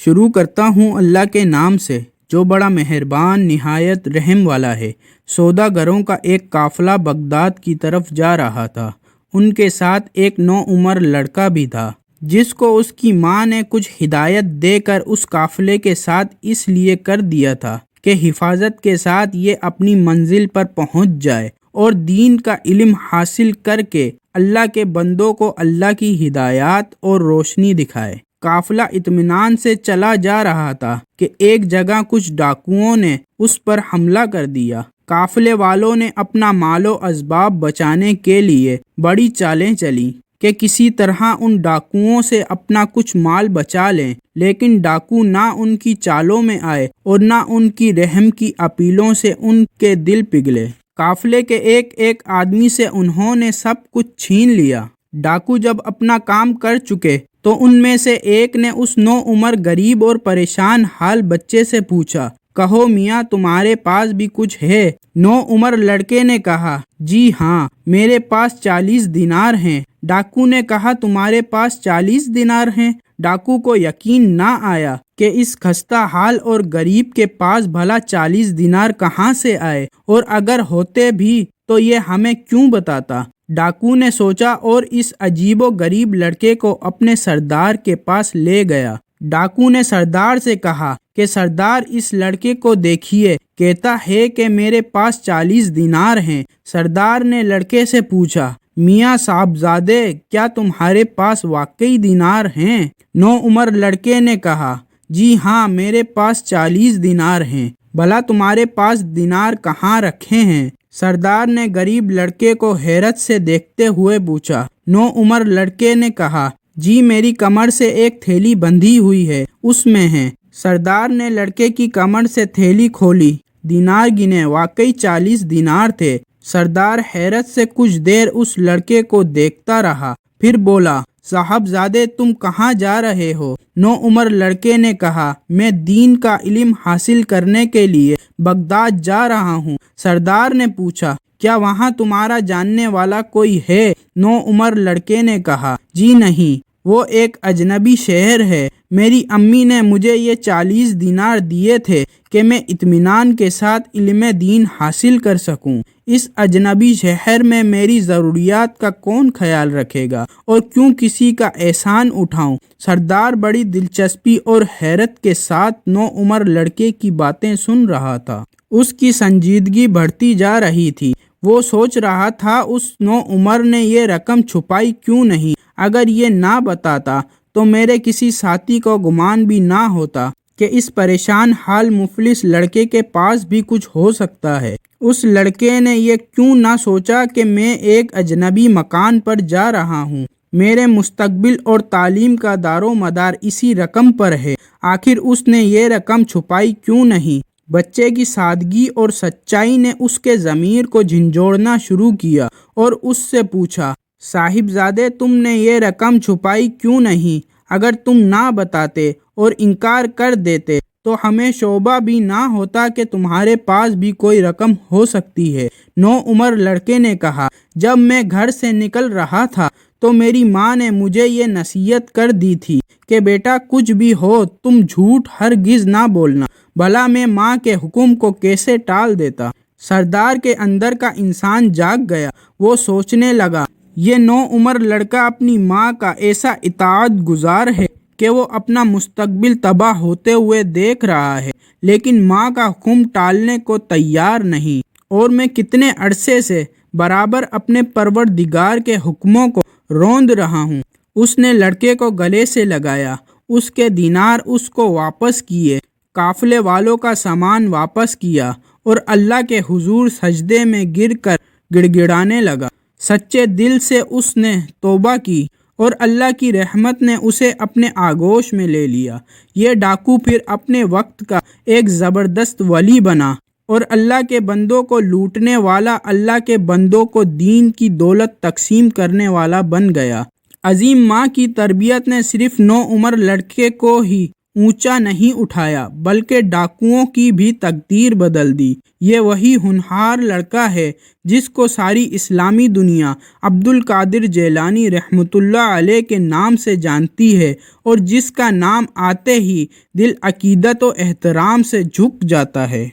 شروع کرتا ہوں اللہ کے نام سے جو بڑا مہربان نہایت رحم والا ہے۔ سوداگروں کا ایک قافلہ بغداد کی طرف جا رہا تھا۔ ان کے ساتھ ایک نوعمر لڑکا بھی تھا جس کو اس کی ماں نے کچھ ہدایت دے کر اس قافلے کے ساتھ اس لیے کر دیا تھا کہ حفاظت کے ساتھ یہ اپنی منزل پر پہنچ جائے اور دین کا علم حاصل کر کے اللہ کے بندوں کو اللہ کی ہدایات اور روشنی دکھائے۔ قافلہ اطمینان سے چلا جا رہا تھا کہ ایک جگہ کچھ ڈاکوؤں نے اس پر حملہ کر دیا۔ قافلے والوں نے اپنا مال و اسباب بچانے کے لیے بڑی چالیں چلیں کہ کسی طرح ان ڈاکوؤں سے اپنا کچھ مال بچا لیں، لیکن ڈاکو نہ ان کی چالوں میں آئے اور نہ ان کی رحم کی اپیلوں سے ان کے دل پگھلے۔ قافلے کے ایک ایک آدمی سے انہوں نے سب کچھ چھین لیا۔ ڈاکو جب اپنا کام کر چکے تو ان میں سے ایک نے اس نوعمر غریب اور پریشان حال بچے سے پوچھا، کہو میاں تمہارے پاس بھی کچھ ہے؟ نوعمر لڑکے نے کہا، جی ہاں میرے پاس 40 دینار ہیں۔ ڈاکو نے کہا، تمہارے پاس 40 دینار ہیں؟ ڈاکو کو یقین نہ آیا کہ اس خستہ حال اور غریب کے پاس بھلا 40 دینار کہاں سے آئے، اور اگر ہوتے بھی تو یہ ہمیں کیوں بتاتا۔ ڈاکو نے سوچا اور اس عجیب و غریب لڑکے کو اپنے سردار کے پاس لے گیا۔ ڈاکو نے سردار سے کہا کہ سردار اس لڑکے کو دیکھیے، کہتا ہے کہ میرے پاس 40 دینار ہیں۔ سردار نے لڑکے سے پوچھا، میاں صاحبزادے کیا تمہارے پاس واقعی دینار ہیں؟ نوعمر لڑکے نے کہا، جی ہاں میرے پاس 40 دینار ہیں۔ بھلا تمہارے پاس دینار کہاں رکھے ہیں؟ سردار نے غریب لڑکے کو حیرت سے دیکھتے ہوئے پوچھا۔ نوعمر لڑکے نے کہا، جی میری کمر سے ایک تھیلی بندھی ہوئی ہے، اس میں ہیں۔ سردار نے لڑکے کی کمر سے تھیلی کھولی، دینار گنے، واقعی 40 دینار تھے۔ سردار حیرت سے کچھ دیر اس لڑکے کو دیکھتا رہا، پھر بولا، صاحبزادے تم کہاں جا رہے ہو؟ نوعمر لڑکے نے کہا، میں دین کا علم حاصل کرنے کے لیے بغداد جا رہا ہوں۔ سردار نے پوچھا، کیا وہاں تمہارا جاننے والا کوئی ہے؟ نوعمر لڑکے نے کہا، جی نہیں، وہ ایک اجنبی شہر ہے۔ میری امی نے مجھے یہ 40 دینار دیے تھے کہ میں اطمینان کے ساتھ علم دین حاصل کر سکوں۔ اس اجنبی شہر میں میری ضروریات کا کون خیال رکھے گا اور کیوں کسی کا احسان اٹھاؤں؟ سردار بڑی دلچسپی اور حیرت کے ساتھ نوعمر لڑکے کی باتیں سن رہا تھا۔ اس کی سنجیدگی بڑھتی جا رہی تھی۔ وہ سوچ رہا تھا اس نوعمر نے یہ رقم چھپائی کیوں نہیں؟ اگر یہ نہ بتاتا تو میرے کسی ساتھی کو گمان بھی نہ ہوتا کہ اس پریشان حال مفلس لڑکے کے پاس بھی کچھ ہو سکتا ہے۔ اس لڑکے نے یہ کیوں نہ سوچا کہ میں ایک اجنبی مکان پر جا رہا ہوں، میرے مستقبل اور تعلیم کا دار و مدار اسی رقم پر ہے، آخر اس نے یہ رقم چھپائی کیوں نہیں؟ بچے کی سادگی اور سچائی نے اس کے ضمیر کو جھنجھوڑنا شروع کیا اور اس سے پوچھا، صاحبزادے تم نے یہ رقم چھپائی کیوں نہیں؟ اگر تم نہ بتاتے اور انکار کر دیتے تو ہمیں شعبہ بھی نہ ہوتا کہ تمہارے پاس بھی کوئی رقم ہو سکتی ہے۔ نوعمر لڑکے نے کہا، جب میں گھر سے نکل رہا تھا تو میری ماں نے مجھے یہ نصیحت کر دی تھی کہ بیٹا کچھ بھی ہو تم جھوٹ ہرگز نہ بولنا۔ بھلا میں ماں کے حکم کو کیسے ٹال دیتا؟ سردار کے اندر کا انسان جاگ گیا۔ وہ سوچنے لگا، یہ نوعمر لڑکا اپنی ماں کا ایسا اطاعت گزار ہے کہ وہ اپنا مستقبل تباہ ہوتے ہوئے دیکھ رہا ہے، لیکن ماں کا حکم ٹالنے کو تیار نہیں، اور میں کتنے عرصے سے برابر اپنے پروردگار کے حکموں کو روند رہا ہوں۔ اس نے لڑکے کو گلے سے لگایا، اس کے دینار اس کو واپس کیے، قافلے والوں کا سامان واپس کیا اور اللہ کے حضور سجدے میں گر کر گڑ گڑانے لگا۔ سچے دل سے اس نے توبہ کی اور اللہ کی رحمت نے اسے اپنے آغوش میں لے لیا۔ یہ ڈاکو پھر اپنے وقت کا ایک زبردست ولی بنا اور اللہ کے بندوں کو لوٹنے والا، اللہ کے بندوں کو دین کی دولت تقسیم کرنے والا بن گیا۔ عظیم ماں کی تربیت نے صرف نوعمر لڑکے کو ہی اونچا نہیں اٹھایا بلکہ ڈاکوؤں کی بھی تقدیر بدل دی۔ یہ وہی ہونہار لڑکا ہے جس کو ساری اسلامی دنیا عبد القادر جیلانی رحمۃ اللہ علیہ کے نام سے جانتی ہے، اور جس کا نام آتے ہی دل عقیدت و احترام سے جھک جاتا ہے۔